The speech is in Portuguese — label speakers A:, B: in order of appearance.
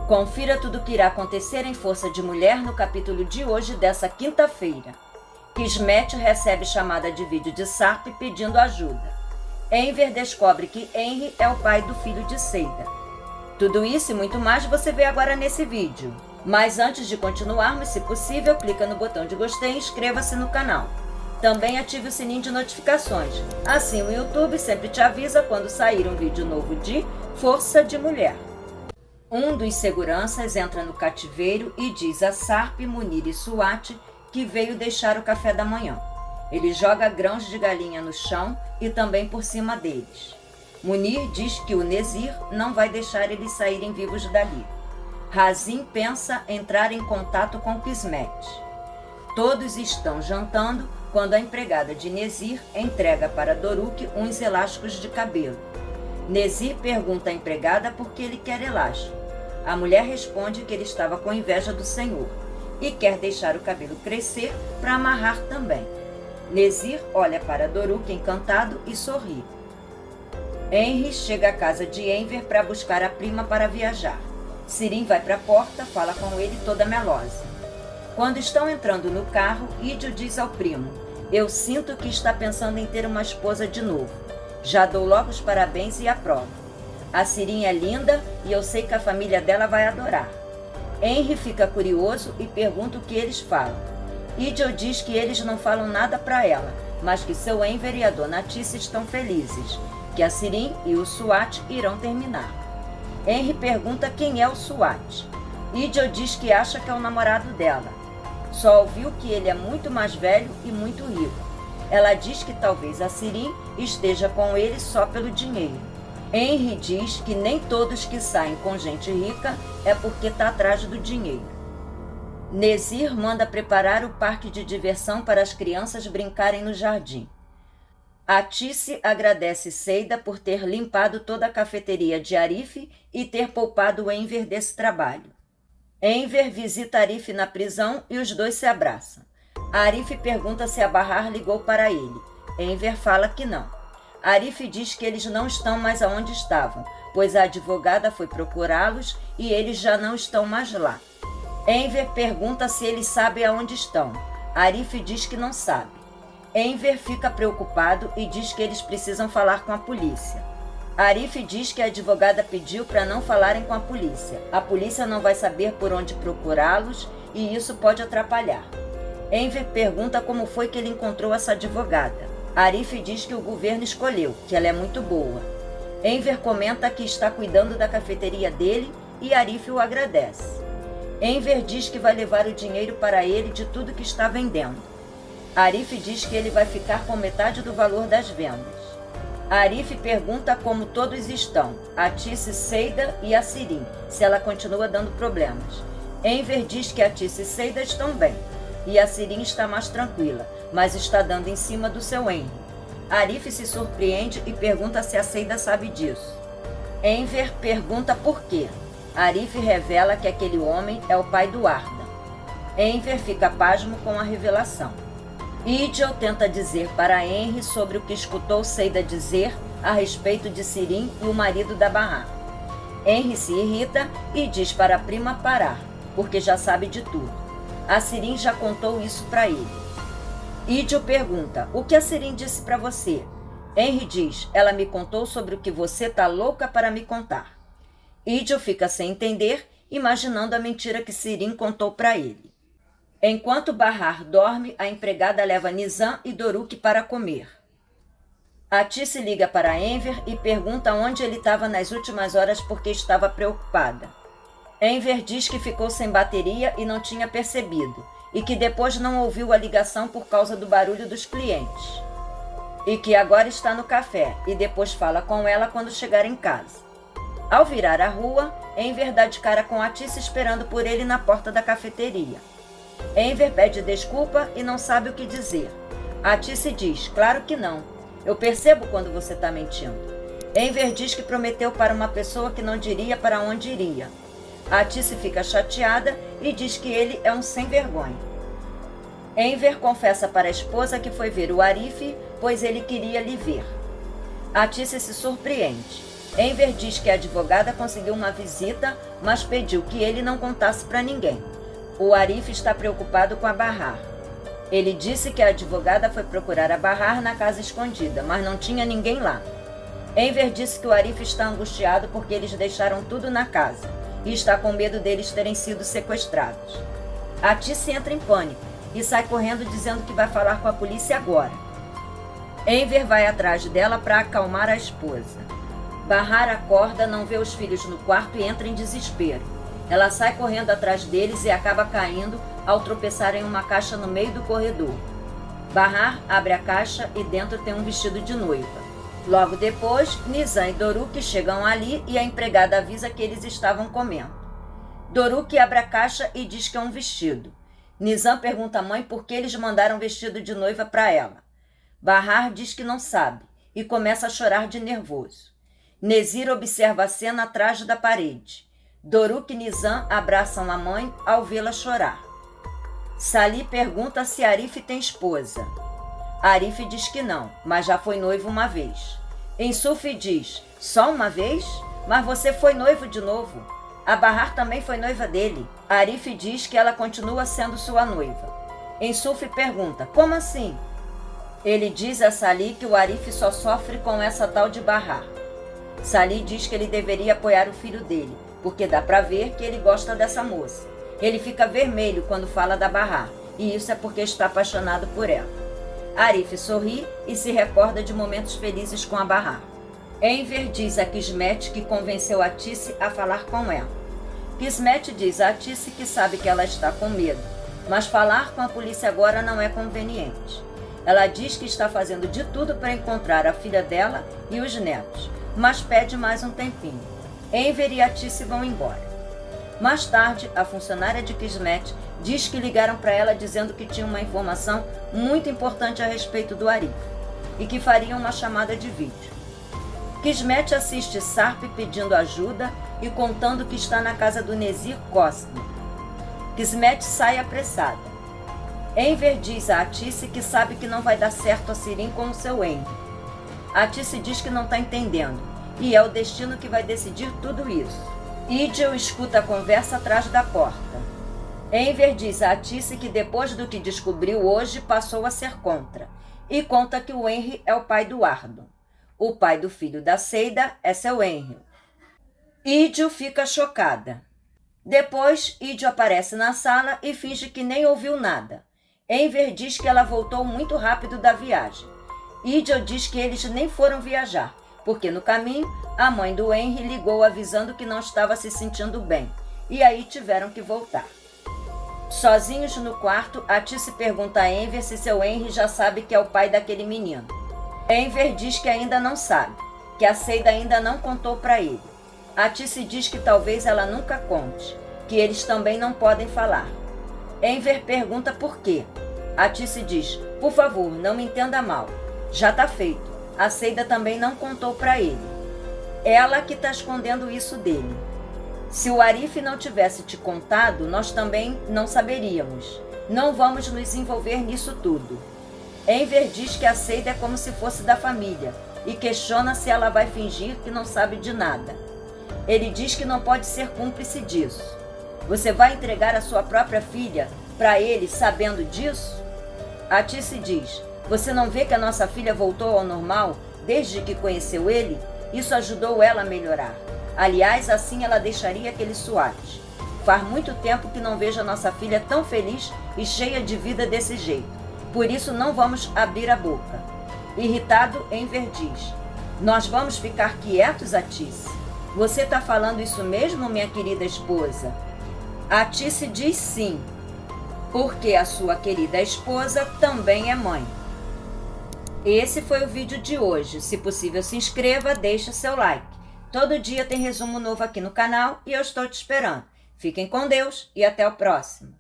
A: Confira tudo o que irá acontecer em Força de Mulher no capítulo de hoje dessa quinta-feira. Kismet recebe chamada de vídeo de Sarp pedindo ajuda. Enver descobre que Henry é o pai do filho de Seida. Tudo isso e muito mais você vê agora nesse vídeo. Mas antes de continuarmos, se possível, clica no botão de gostei e inscreva-se no canal. Também ative o sininho de notificações. Assim o YouTube sempre te avisa quando sair um vídeo novo de Força de Mulher. Um dos seguranças entra no cativeiro e diz a Sarp, Munir e Suat que veio deixar o café da manhã. Ele joga grãos de galinha no chão e também por cima deles. Munir diz que o Nezir não vai deixar eles saírem vivos dali. Razin pensa entrar em contato com Kismet. Todos estão jantando quando a empregada de Nezir entrega para Doruk uns elásticos de cabelo. Nezir pergunta à empregada por que ele quer elástico. A mulher responde que ele estava com inveja do Senhor e quer deixar o cabelo crescer para amarrar também. Nezir olha para Doruk encantado e sorri. Henry chega à casa de Enver para buscar a prima para viajar. Sirin vai para a porta, fala com ele toda melosa. Quando estão entrando no carro, Idio diz ao primo: "Eu sinto que está pensando em ter uma esposa de novo. Já dou logo os parabéns e aprovo. A Sirin é linda e eu sei que a família dela vai adorar." Henry fica curioso e pergunta o que eles falam. Idio diz que eles não falam nada para ela, mas que seu Enver e a dona Tice estão felizes, que a Sirin e o Suat irão terminar. Henry pergunta quem é o Suat. Idio diz que acha que é o namorado dela. Só ouviu que ele é muito mais velho e muito rico. Ela diz que talvez a Sirin esteja com ele só pelo dinheiro. Henry diz que nem todos que saem com gente rica é porque está atrás do dinheiro. Nezir manda preparar o parque de diversão para as crianças brincarem no jardim. A Tice agradece Seida por ter limpado toda a cafeteria de Arif e ter poupado Enver desse trabalho. Enver visita Arif na prisão e os dois se abraçam. Arif pergunta se a Bahar ligou para ele. Enver fala que não. Arif diz que eles não estão mais aonde estavam, pois a advogada foi procurá-los e eles já não estão mais lá. Enver pergunta se eles sabem aonde estão. Arif diz que não sabe. Enver fica preocupado e diz que eles precisam falar com a polícia. Arif diz que a advogada pediu para não falarem com a polícia. A polícia não vai saber por onde procurá-los e isso pode atrapalhar. Enver pergunta como foi que ele encontrou essa advogada. Arif diz que o governo escolheu, que ela é muito boa. Enver comenta que está cuidando da cafeteria dele e Arif o agradece. Enver diz que vai levar o dinheiro para ele de tudo que está vendendo. Arif diz que ele vai ficar com metade do valor das vendas. Arif pergunta como todos estão, a Tice, Seida e a Sirin, se ela continua dando problemas. Enver diz que a Tice e Seida estão bem, e a Sirin está mais tranquila, mas está dando em cima do seu Henry. Arif se surpreende e pergunta se a Seida sabe disso. Enver pergunta por quê. Arif revela que aquele homem é o pai do Arda. Enver fica pasmo com a revelação. Idio tenta dizer para Henry sobre o que escutou Seida dizer a respeito de Sirin e o marido da Bahar. Henry se irrita e diz para a prima parar, porque já sabe de tudo. A Sirin já contou isso para ele. Idio pergunta: "O que a Sirin disse para você?" Henry diz: "Ela me contou sobre o que você tá louca para me contar." Idio fica sem entender, imaginando a mentira que Sirin contou para ele. Enquanto Bahar dorme, a empregada leva Nizam e Doruk para comer. A Tice liga para Enver e pergunta onde ele estava nas últimas horas porque estava preocupada. Enver diz que ficou sem bateria e não tinha percebido, e que depois não ouviu a ligação por causa do barulho dos clientes. E que agora está no café e depois fala com ela quando chegar em casa. Ao virar a rua, Enver dá de cara com a Tice esperando por ele na porta da cafeteria. Enver pede desculpa e não sabe o que dizer. A Tice diz: "Claro que não. Eu percebo quando você está mentindo." Enver diz que prometeu para uma pessoa que não diria para onde iria. A Tice fica chateada e diz que ele é um sem-vergonha. Enver confessa para a esposa que foi ver o Arif, pois ele queria lhe ver. A Tice se surpreende. Enver diz que a advogada conseguiu uma visita, mas pediu que ele não contasse para ninguém. O Arif está preocupado com a Bahar. Ele disse que a advogada foi procurar a Bahar na casa escondida, mas não tinha ninguém lá. Enver disse que o Arif está angustiado porque eles deixaram tudo na casa e está com medo deles terem sido sequestrados. Atice entra em pânico e sai correndo dizendo que vai falar com a polícia agora. Enver vai atrás dela para acalmar a esposa. Bahar acorda, não vê os filhos no quarto e entra em desespero. Ela sai correndo atrás deles e acaba caindo ao tropeçar em uma caixa no meio do corredor. Bahar abre a caixa e dentro tem um vestido de noiva. Logo depois, Nizam e Doruk chegam ali e a empregada avisa que eles estavam comendo. Doruk abre a caixa e diz que é um vestido. Nizam pergunta à mãe por que eles mandaram vestido de noiva para ela. Bahar diz que não sabe e começa a chorar de nervoso. Nezir observa a cena atrás da parede. Doruk e Nizam abraçam a mãe ao vê-la chorar. Salih pergunta se Arif tem esposa. Arif diz que não, mas já foi noivo uma vez. Ensuf diz, só uma vez? Mas você foi noivo de novo. A Bahar também foi noiva dele. Arif diz que ela continua sendo sua noiva. Ensuf pergunta, como assim? Ele diz a Salih que o Arif só sofre com essa tal de Bahar. Salih diz que ele deveria apoiar o filho dele, porque dá para ver que ele gosta dessa moça. Ele fica vermelho quando fala da Bahar, e isso é porque está apaixonado por ela. Arif sorri e se recorda de momentos felizes com a Bahar. Enver diz a Kismet que convenceu Atice a falar com ela. Kismet diz a Atice que sabe que ela está com medo, mas falar com a polícia agora não é conveniente. Ela diz que está fazendo de tudo para encontrar a filha dela e os netos, mas pede mais um tempinho. Enver e Atice vão embora. Mais tarde, a funcionária de Kismet diz que ligaram para ela dizendo que tinha uma informação muito importante a respeito do Arif e que fariam uma chamada de vídeo. Kismet assiste Sarp pedindo ajuda e contando que está na casa do Nezir Cosme. Kismet sai apressada. Enver diz a Atice que sabe que não vai dar certo a Sirin com o seu Henry. Atice diz que não está entendendo, e é o destino que vai decidir tudo isso. Idil escuta a conversa atrás da porta. Enver diz a Atice que depois do que descobriu hoje passou a ser contra, e conta que o Henry é o pai do Ardon. O pai do filho da Seida é seu Henry. Idil fica chocada. Depois, Idil aparece na sala e finge que nem ouviu nada. Enver diz que ela voltou muito rápido da viagem. Idil diz que eles nem foram viajar, porque no caminho a mãe do Henry ligou avisando que não estava se sentindo bem, e aí tiveram que voltar. Sozinhos no quarto, Atice pergunta a Enver se seu Henry já sabe que é o pai daquele menino. Enver diz que ainda não sabe, que a Seida ainda não contou para ele. Atice diz que talvez ela nunca conte, que eles também não podem falar. Enver pergunta por quê. Atice diz, por favor, não me entenda mal. Já está feito. A Seida também não contou para ele. Ela que está escondendo isso dele. Se o Arif não tivesse te contado, nós também não saberíamos. Não vamos nos envolver nisso tudo. Enver diz que a Seida é como se fosse da família e questiona se ela vai fingir que não sabe de nada. Ele diz que não pode ser cúmplice disso. Você vai entregar a sua própria filha para ele sabendo disso? Atice diz, você não vê que a nossa filha voltou ao normal desde que conheceu ele? Isso ajudou ela a melhorar. Aliás, assim ela deixaria aquele SWAT. Faz muito tempo que não vejo a nossa filha tão feliz e cheia de vida desse jeito. Por isso não vamos abrir a boca. Irritado, Enver diz, nós vamos ficar quietos, Atice? Você está falando isso mesmo, minha querida esposa? Atice diz sim, porque a sua querida esposa também é mãe. Esse foi o vídeo de hoje. Se possível, se inscreva, deixe seu like. Todo dia tem resumo novo aqui no canal e eu estou te esperando. Fiquem com Deus e até o próximo.